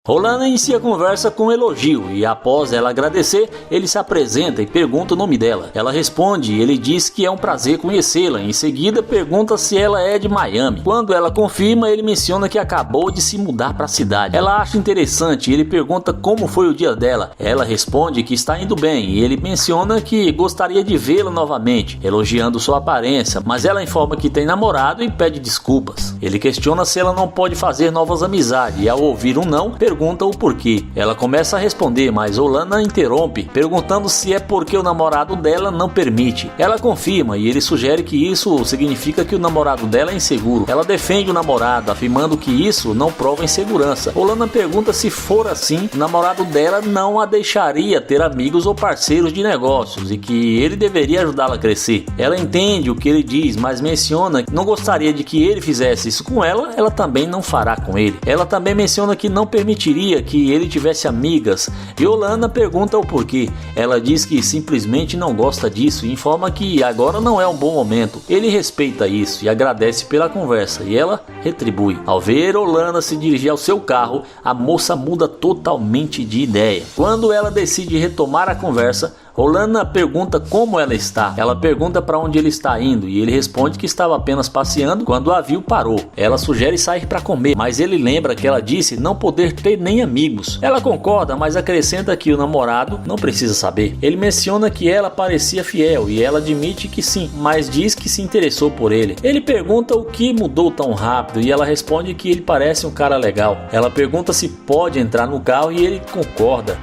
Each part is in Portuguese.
Rolana inicia a conversa com um elogio e após ela agradecer, ele se apresenta e pergunta o nome dela. Ela responde e ele diz que é um prazer conhecê-la. Em seguida pergunta se ela é de Miami. Quando ela confirma, ele menciona que acabou de se mudar para a cidade. Ela acha interessante e ele pergunta como foi o dia dela. Ela responde que está indo bem e ele menciona que gostaria de vê-la novamente, elogiando sua aparência, mas ela informa que tem namorado e pede desculpas. Ele questiona se ela não pode fazer novas amizades e ao ouvir um não, pergunta o porquê. Ela começa a responder, mas Rolana interrompe, perguntando se é porque o namorado dela não permite. Ela confirma e ele sugere que isso significa que o namorado dela é inseguro. Ela defende o namorado, afirmando que isso não prova insegurança. Rolana pergunta se for assim, o namorado dela não a deixaria ter amigos ou parceiros de negócios e que ele deveria ajudá-la a crescer. Ela entende o que ele diz, mas menciona que não gostaria de que ele fizesse isso com ela, ela também não fará com ele. Ela também menciona que não permitiria que ele tivesse amigas e Rolana pergunta o porquê. Ela diz que simplesmente não gosta disso e informa que agora não é um bom momento. Ele respeita isso e agradece pela conversa e ela retribui. Ao ver Rolana se dirigir ao seu carro, a moça muda totalmente de ideia. Quando ela decide retomar a conversa, Rolana pergunta como ela está. Ela pergunta para onde ele está indo e ele responde que estava apenas passeando quando o avião parou. Ela sugere sair para comer, mas ele lembra que ela disse não poder ter nem amigos. Ela concorda, mas acrescenta que o namorado não precisa saber. Ele menciona que ela parecia fiel e ela admite que sim, mas diz que se interessou por ele. Ele pergunta o que mudou tão rápido e ela responde que ele parece um cara legal. Ela pergunta se pode entrar no carro e ele concorda.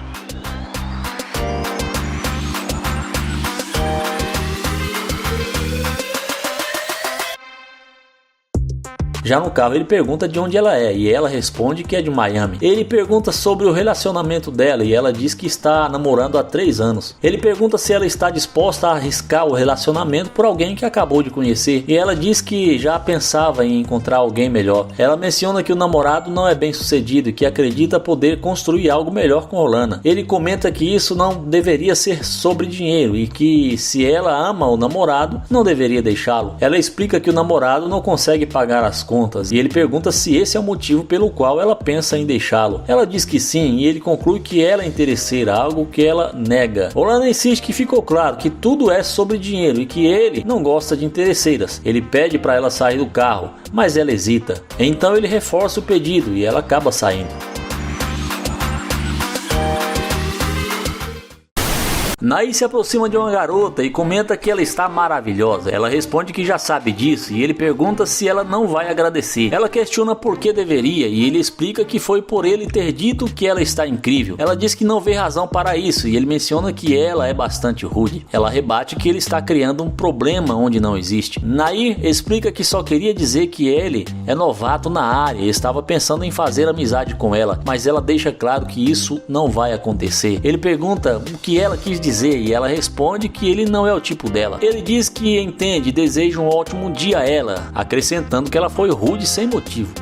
Já no carro ele pergunta de onde ela é e ela responde que é de Miami. Ele pergunta sobre o relacionamento dela e ela diz que está namorando há 3 anos. Ele pergunta se ela está disposta a arriscar o relacionamento por alguém que acabou de conhecer e ela diz que já pensava em encontrar alguém melhor. Ela menciona que o namorado não é bem sucedido e que acredita poder construir algo melhor com Rolana. Ele comenta que isso não deveria ser sobre dinheiro e que se ela ama o namorado, não deveria deixá-lo. Ela explica que o namorado não consegue pagar as contas e ele pergunta se esse é o motivo pelo qual ela pensa em deixá-lo. Ela diz que sim e ele conclui que ela é interesseira, algo que ela nega. Rolana insiste que ficou claro que tudo é sobre dinheiro e que ele não gosta de interesseiras. Ele pede para ela sair do carro, mas ela hesita. Então ele reforça o pedido e ela acaba saindo. Nair se aproxima de uma garota e comenta que ela está maravilhosa. Ela responde que já sabe disso e ele pergunta se ela não vai agradecer. Ela questiona por que deveria e ele explica que foi por ele ter dito que ela está incrível. Ela diz que não vê razão para isso e ele menciona que ela é bastante rude. Ela rebate que ele está criando um problema onde não existe. Nair explica que só queria dizer que ele é novato na área e estava pensando em fazer amizade com ela, mas ela deixa claro que isso não vai acontecer. Ele pergunta o que ela quis dizer e ela responde que ele não é o tipo dela. Ele diz que entende e deseja um ótimo dia a ela, acrescentando que ela foi rude sem motivo.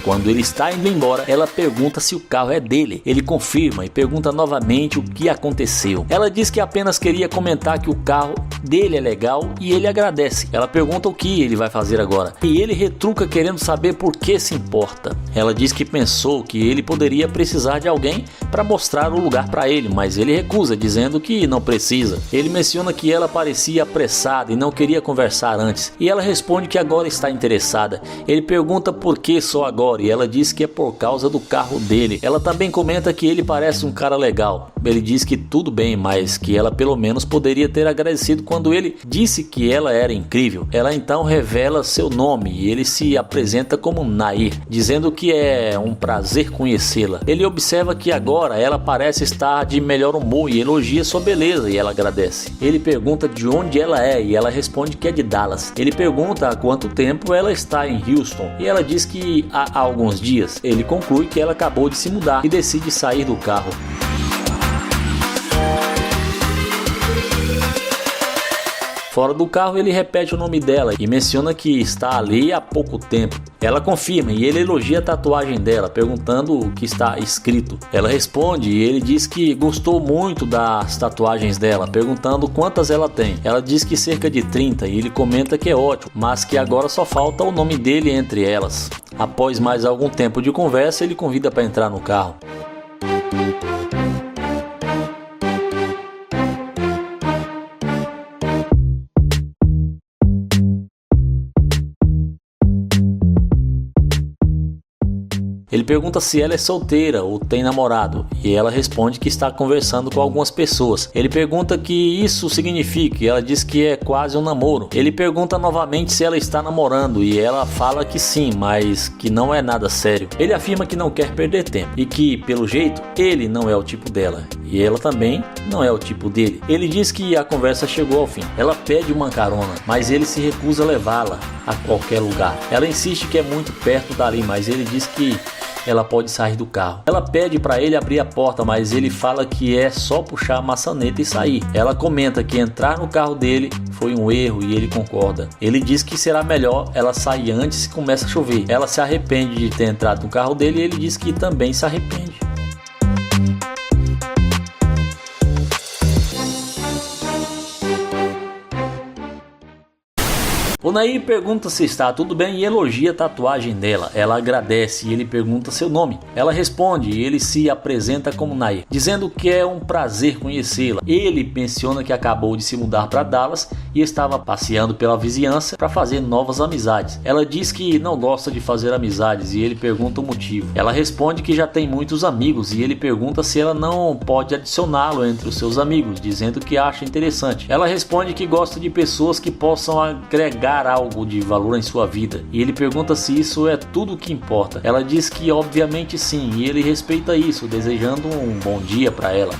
Quando ele está indo embora, ela pergunta se o carro é dele. Ele confirma e pergunta novamente o que aconteceu. Ela diz que apenas queria comentar que o carro dele é legal e ele agradece. Ela pergunta o que ele vai fazer agora e ele retruca querendo saber por que se importa. Ela diz que pensou que ele poderia precisar de alguém para mostrar o lugar para ele, mas ele recusa, dizendo que não precisa. Ele menciona que ela parecia apressada e não queria conversar antes e ela responde que agora está interessada. Ele pergunta por que só agora e ela diz que é por causa do carro dele. Ela também comenta que ele parece um cara legal. Ele diz que tudo bem, mas que ela pelo menos poderia ter agradecido quando ele disse que ela era incrível. Ela então revela seu nome e ele se apresenta como Nair, dizendo que é um prazer conhecê-la. Ele observa que agora ela parece estar de melhor humor e elogia sua beleza e ela agradece. Ele pergunta de onde ela é e ela responde que é de Dallas. Ele pergunta há quanto tempo ela está em Houston e ela diz que há alguns dias. Ele conclui que ela acabou de se mudar e decide sair do carro. Fora do carro, ele repete o nome dela e menciona que está ali há pouco tempo. Ela confirma e ele elogia a tatuagem dela, perguntando o que está escrito. Ela responde e ele diz que gostou muito das tatuagens dela, perguntando quantas ela tem. Ela diz que cerca de 30 e ele comenta que é ótimo, mas que agora só falta o nome dele entre elas. Após mais algum tempo de conversa, ele convida para entrar no carro. Ele pergunta se ela é solteira ou tem namorado e ela responde que está conversando com algumas pessoas. Ele pergunta o que isso significa e ela diz que é quase um namoro. Ele pergunta novamente se ela está namorando e ela fala que sim, mas que não é nada sério. Ele afirma que não quer perder tempo e que, pelo jeito, ele não é o tipo dela e ela também não é o tipo dele. Ele diz que a conversa chegou ao fim. Ela pede uma carona, mas ele se recusa a levá-la a qualquer lugar. Ela insiste que é muito perto dali, mas ele diz que ela pode sair do carro. Ela pede para ele abrir a porta, mas ele fala que é só puxar a maçaneta e sair. Ela comenta que entrar no carro dele foi um erro e ele concorda. Ele diz que será melhor ela sair antes que comece a chover. Ela se arrepende de ter entrado no carro dele e ele diz que também se arrepende. O Nair pergunta se está tudo bem e elogia a tatuagem dela. Ela agradece e ele pergunta seu nome. Ela responde e ele se apresenta como Nair, dizendo que é um prazer conhecê-la. Ele menciona que acabou de se mudar para Dallas e estava passeando pela vizinhança para fazer novas amizades. Ela diz que não gosta de fazer amizades e ele pergunta o motivo. Ela responde que já tem muitos amigos e ele pergunta se ela não pode adicioná-lo entre os seus amigos, dizendo que acha interessante. Ela responde que gosta de pessoas que possam agregar algo de valor em sua vida e ele pergunta se isso é tudo o que importa. Ela diz que obviamente sim e ele respeita isso, desejando um bom dia para ela.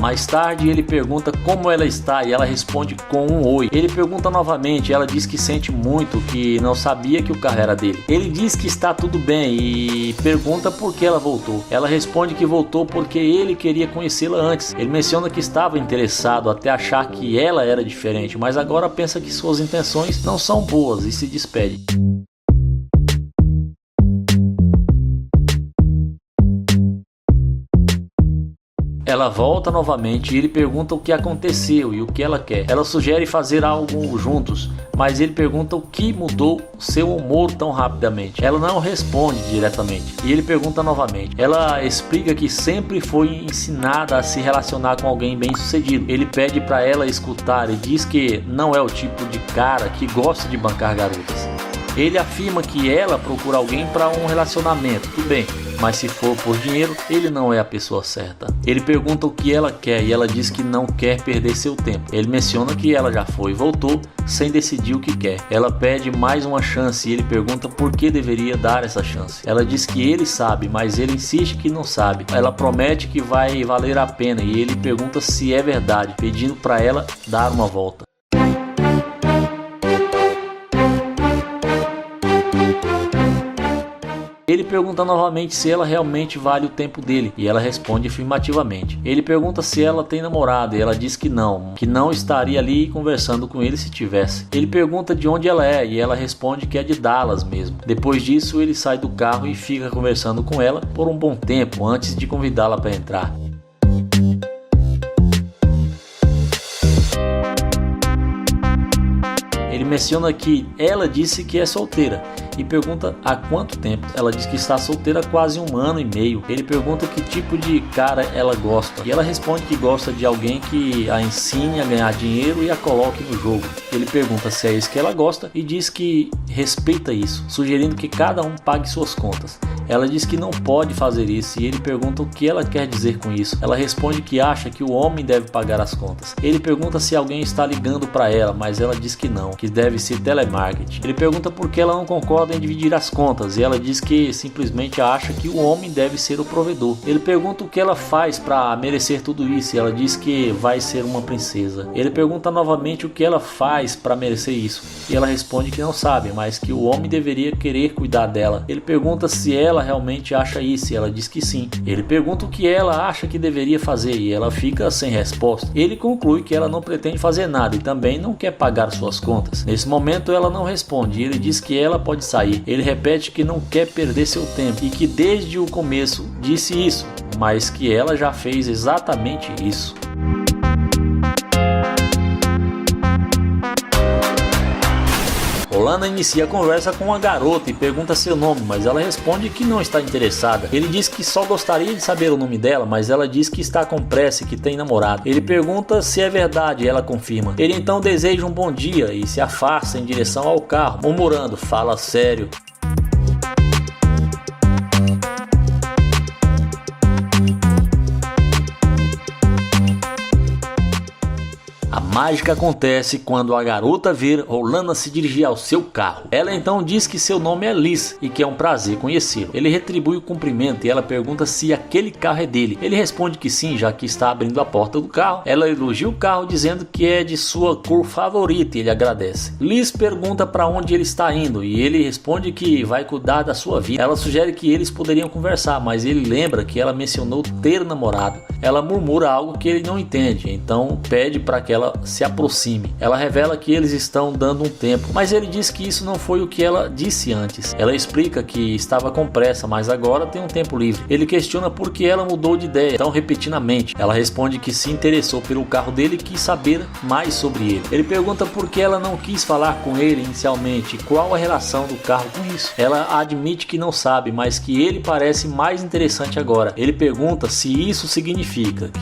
Mais tarde ele pergunta como ela está e ela responde com um oi. Ele pergunta novamente, ela diz que sente muito, que não sabia que o carro era dele. Ele diz que está tudo bem e pergunta por que ela voltou. Ela responde que voltou porque ele queria conhecê-la antes. Ele menciona que estava interessado até achar que ela era diferente, mas agora pensa que suas intenções não são boas e se despede. Ela volta novamente e ele pergunta o que aconteceu e o que ela quer. Ela sugere fazer algo juntos, mas ele pergunta o que mudou seu humor tão rapidamente. Ela não responde diretamente e ele pergunta novamente. Ela explica que sempre foi ensinada a se relacionar com alguém bem sucedido. Ele pede para ela escutar e diz que não é o tipo de cara que gosta de bancar garotas. Ele afirma que ela procura alguém para um relacionamento, tudo bem, mas se for por dinheiro, ele não é a pessoa certa. Ele pergunta o que ela quer e ela diz que não quer perder seu tempo. Ele menciona que ela já foi e voltou sem decidir o que quer. Ela pede mais uma chance e ele pergunta por que deveria dar essa chance. Ela diz que ele sabe, mas ele insiste que não sabe. Ela promete que vai valer a pena e ele pergunta se é verdade, pedindo para ela dar uma volta. Ele pergunta novamente se ela realmente vale o tempo dele e ela responde afirmativamente. Ele pergunta se ela tem namorado e ela diz que não estaria ali conversando com ele se tivesse. Ele pergunta de onde ela é e ela responde que é de Dallas mesmo. Depois disso ele sai do carro e fica conversando com ela por um bom tempo antes de convidá-la para entrar. Ele menciona que ela disse que é solteira e pergunta há quanto tempo. Ela diz que está solteira há quase 1 ano e meio. Ele pergunta que tipo de cara ela gosta e ela responde que gosta de alguém que a ensine a ganhar dinheiro e a coloque no jogo. Ele pergunta se é isso que ela gosta e diz que respeita isso, sugerindo que cada um pague suas contas. Ela diz que não pode fazer isso e ele pergunta o que ela quer dizer com isso. Ela responde que acha que o homem deve pagar as contas. Ele pergunta se alguém está ligando para ela, mas ela diz que não, que deve ser telemarketing. Ele pergunta por que ela não concorda em dividir as contas e ela diz que simplesmente acha que o homem deve ser o provedor. Ele pergunta o que ela faz para merecer tudo isso e ela diz que vai ser uma princesa. Ele pergunta novamente o que ela faz para merecer isso e ela responde que não sabe, mas que o homem deveria querer cuidar dela. Ele pergunta se ela realmente acha isso e ela diz que sim. Ele pergunta o que ela acha que deveria fazer e ela fica sem resposta. Ele conclui que ela não pretende fazer nada e também não quer pagar suas contas. Nesse momento ela não responde e ele diz que ela pode sair. Ele repete que não quer perder seu tempo e que desde o começo disse isso, mas que ela já fez exatamente isso. Orlando inicia a conversa com a garota e pergunta seu nome, mas ela responde que não está interessada. Ele diz que só gostaria de saber o nome dela, mas ela diz que está com pressa e que tem namorado. Ele pergunta se é verdade e ela confirma. Ele então deseja um bom dia e se afasta em direção ao carro, murmurando: "Fala sério." A mágica acontece quando a garota vê Orlando se dirigir ao seu carro. Ela então diz que seu nome é Liz e que é um prazer conhecê-lo. Ele retribui o cumprimento e ela pergunta se aquele carro é dele. Ele responde que sim, já que está abrindo a porta do carro. Ela elogia o carro dizendo que é de sua cor favorita e ele agradece. Liz pergunta para onde ele está indo e ele responde que vai cuidar da sua vida. Ela sugere que eles poderiam conversar, mas ele lembra que ela mencionou ter namorado. Ela murmura algo que ele não entende, então pede para que ela se aproxime. Ela revela que eles estão dando um tempo, mas ele diz que isso não foi o que ela disse antes. Ela explica que estava com pressa, mas agora tem um tempo livre. Ele questiona por que ela mudou de ideia tão repentinamente. Ela responde que se interessou pelo carro dele e quis saber mais sobre ele. Ele pergunta por que ela não quis falar com ele inicialmente e qual a relação do carro com isso. Ela admite que não sabe, mas que ele parece mais interessante agora. Ele pergunta se isso significa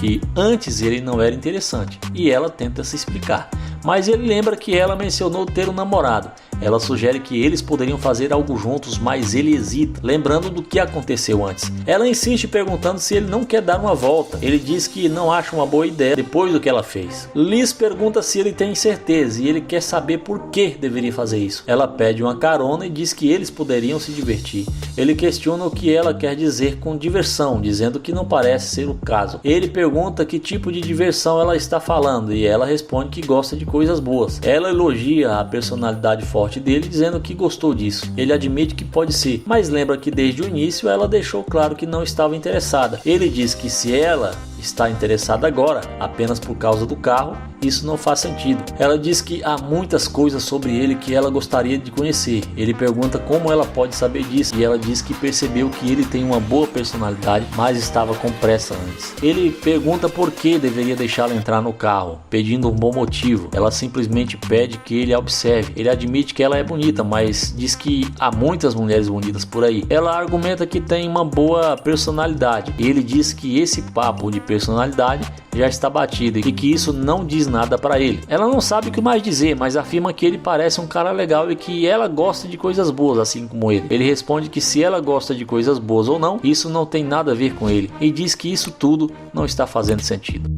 que antes ele não era interessante e ela tenta se explicar, mas ele lembra que ela mencionou ter um namorado. Ela sugere que eles poderiam fazer algo juntos, mas ele hesita, lembrando do que aconteceu antes. Ela insiste perguntando se ele não quer dar uma volta. Ele diz que não acha uma boa ideia depois do que ela fez. Liz pergunta se ele tem certeza e ele quer saber por que deveria fazer isso. Ela pede uma carona e diz que eles poderiam se divertir. Ele questiona o que ela quer dizer com diversão, dizendo que não parece ser o caso. Ele pergunta que tipo de diversão ela está falando e ela responde que gosta de coisas boas. Ela elogia a personalidade forte dele, dizendo que gostou disso. Ele admite que pode ser, mas lembra que desde o início ela deixou claro que não estava interessada. Ele diz que se ela está interessada agora apenas por causa do carro, isso não faz sentido. Ela diz que há muitas coisas sobre ele que ela gostaria de conhecer. Ele pergunta como ela pode saber disso e ela diz que percebeu que ele tem uma boa personalidade, mas estava com pressa antes. Ele pergunta por que deveria deixá-la entrar no carro, pedindo um bom motivo. Ela simplesmente pede que ele a observe. Ele admite que ela é bonita, mas diz que há muitas mulheres bonitas por aí. Ela argumenta que tem uma boa personalidade e ele diz que esse papo de personalidade já está batido e que isso não diz nada para ele. Ela não sabe o que mais dizer, mas afirma que ele parece um cara legal e que ela gosta de coisas boas assim como ele. Ele responde que se ela gosta de coisas boas ou não, isso não tem nada a ver com ele e diz que isso tudo não está fazendo sentido.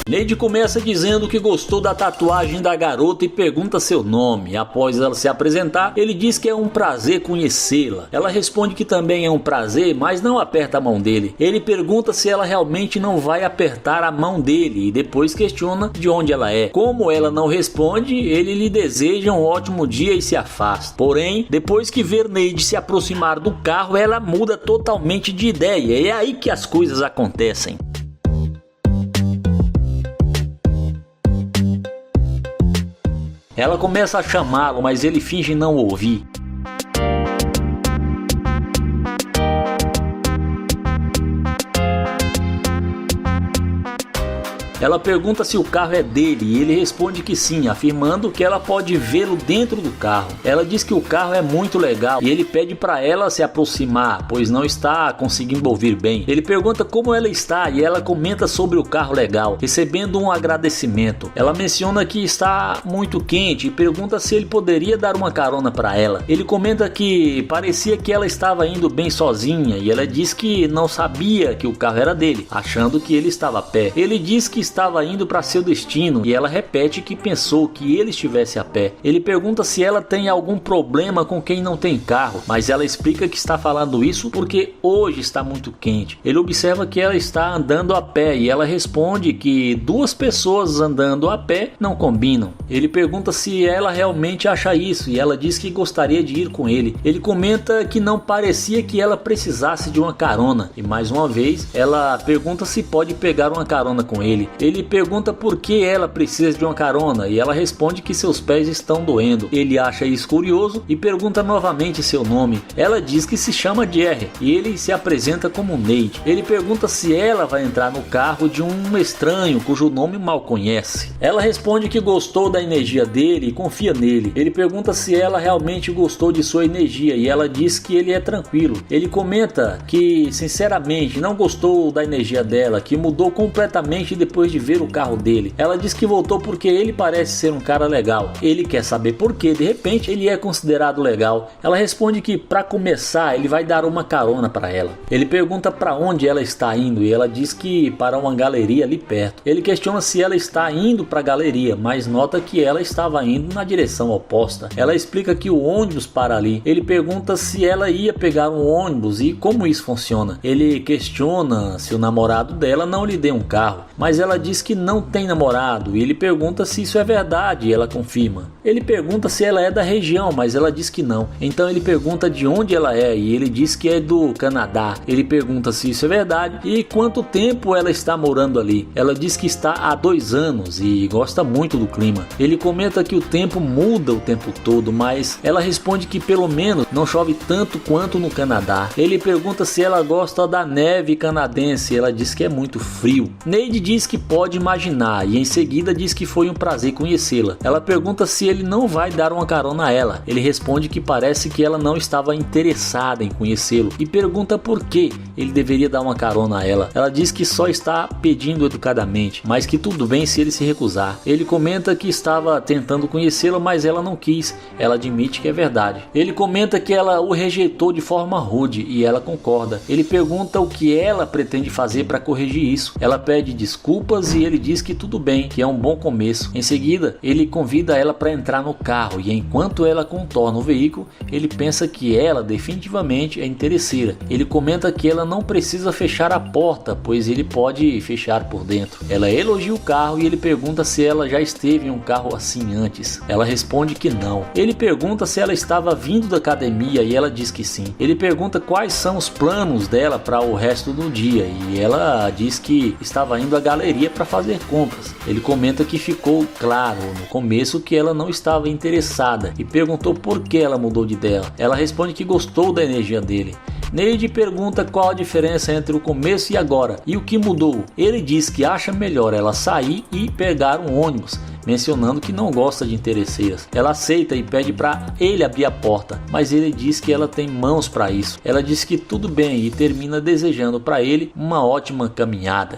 Lady começa dizendo que gostou da tatuagem da garota e pergunta seu nome. Após ela se apresentar, ele diz que é um prazer conhecê-la. Ela responde que também é um prazer, mas não aperta a mão dele. Ele pergunta se ela realmente não vai apertar a mão dele e depois questiona de onde ela é. Como ela não responde, ele lhe deseja um ótimo dia e se afasta. Porém, depois que vê Lady se aproximar do carro, ela muda totalmente de ideia. É aí que as coisas acontecem. Ela começa a chamá-lo, mas ele finge não ouvir. Ela pergunta se o carro é dele e ele responde que sim, afirmando que ela pode vê-lo dentro do carro. Ela diz que o carro é muito legal e ele pede para ela se aproximar, pois não está conseguindo ouvir bem. Ele pergunta como ela está e ela comenta sobre o carro legal, recebendo um agradecimento. Ela menciona que está muito quente e pergunta se ele poderia dar uma carona para ela. Ele comenta que parecia que ela estava indo bem sozinha e ela diz que não sabia que o carro era dele, achando que ele estava a pé. Ele diz que estava indo para seu destino e ela repete que pensou que ele estivesse a pé. Ele pergunta se ela tem algum problema com quem não tem carro, mas ela explica que está falando isso porque hoje está muito quente. Ele observa que ela está andando a pé e ela responde que duas pessoas andando a pé não combinam. Ele pergunta se ela realmente acha isso e ela diz que gostaria de ir com ele. Ele comenta que não parecia que ela precisasse de uma carona e mais uma vez ela pergunta se pode pegar uma carona com ele. Ele pergunta por que ela precisa de uma carona e ela responde que seus pés estão doendo. Ele acha isso curioso e pergunta novamente seu nome. Ela diz que se chama Jerry e ele se apresenta como Nate. Ele pergunta se ela vai entrar no carro de um estranho cujo nome mal conhece. Ela responde que gostou da energia dele e confia nele. Ele pergunta se ela realmente gostou de sua energia e ela diz que ele é tranquilo. Ele comenta que sinceramente não gostou da energia dela, que mudou completamente depois de ver o carro dele. Ela diz que voltou porque ele parece ser um cara legal. Ele quer saber por que de repente ele é considerado legal. Ela responde que para começar ele vai dar uma carona para ela. Ele pergunta para onde ela está indo e ela diz que para uma galeria ali perto. Ele questiona se ela está indo para a galeria, mas nota que ela estava indo na direção oposta. Ela explica que o ônibus para ali. Ele pergunta se ela ia pegar um ônibus e como isso funciona. Ele questiona se o namorado dela não lhe deu um carro, mas ela diz que não tem namorado e ele pergunta se isso é verdade e ela confirma. Ele pergunta se ela é da região, mas ela diz que não. Então ele pergunta de onde ela é e ele diz que é do Canadá. Ele pergunta se isso é verdade e quanto tempo ela está morando ali. Ela diz que está há 2 anos e gosta muito do clima. Ele comenta que o tempo muda o tempo todo, mas ela responde que pelo menos não chove tanto quanto no Canadá. Ele pergunta se ela gosta da neve canadense. Ela diz que é muito frio. Neide diz que pode imaginar e em seguida diz que foi um prazer conhecê-la. Ela pergunta se ele não vai dar uma carona a ela. Ele responde que parece que ela não estava interessada em conhecê-lo e pergunta por que ele deveria dar uma carona a ela. Ela diz que só está pedindo educadamente, mas que tudo bem se ele se recusar. Ele comenta que estava tentando conhecê-la, mas ela não quis. Ela admite que é verdade. Ele comenta que ela o rejeitou de forma rude e ela concorda. Ele pergunta o que ela pretende fazer para corrigir isso. Ela pede desculpas e ele diz que tudo bem, que é um bom começo. Em seguida, ele convida ela para entrar no carro e enquanto ela contorna o veículo, ele pensa que ela definitivamente é interesseira. Ele comenta que ela não precisa fechar a porta, pois ele pode fechar por dentro. Ela elogia o carro e ele pergunta se ela já esteve em um carro assim antes. Ela responde que não. Ele pergunta se ela estava vindo da academia e ela diz que sim. Ele pergunta quais são os planos dela para o resto do dia e ela diz que estava indo à galeria para fazer compras. Ele comenta que ficou claro no começo que ela não estava interessada e perguntou por que ela mudou de ideia. Ela responde que gostou da energia dele. Neide pergunta qual a diferença entre o começo e agora e o que mudou. Ele diz que acha melhor ela sair e pegar um ônibus, mencionando que não gosta de interesseiras. Ela aceita e pede para ele abrir a porta, mas ele diz que ela tem mãos para isso. Ela diz que tudo bem e termina desejando para ele uma ótima caminhada.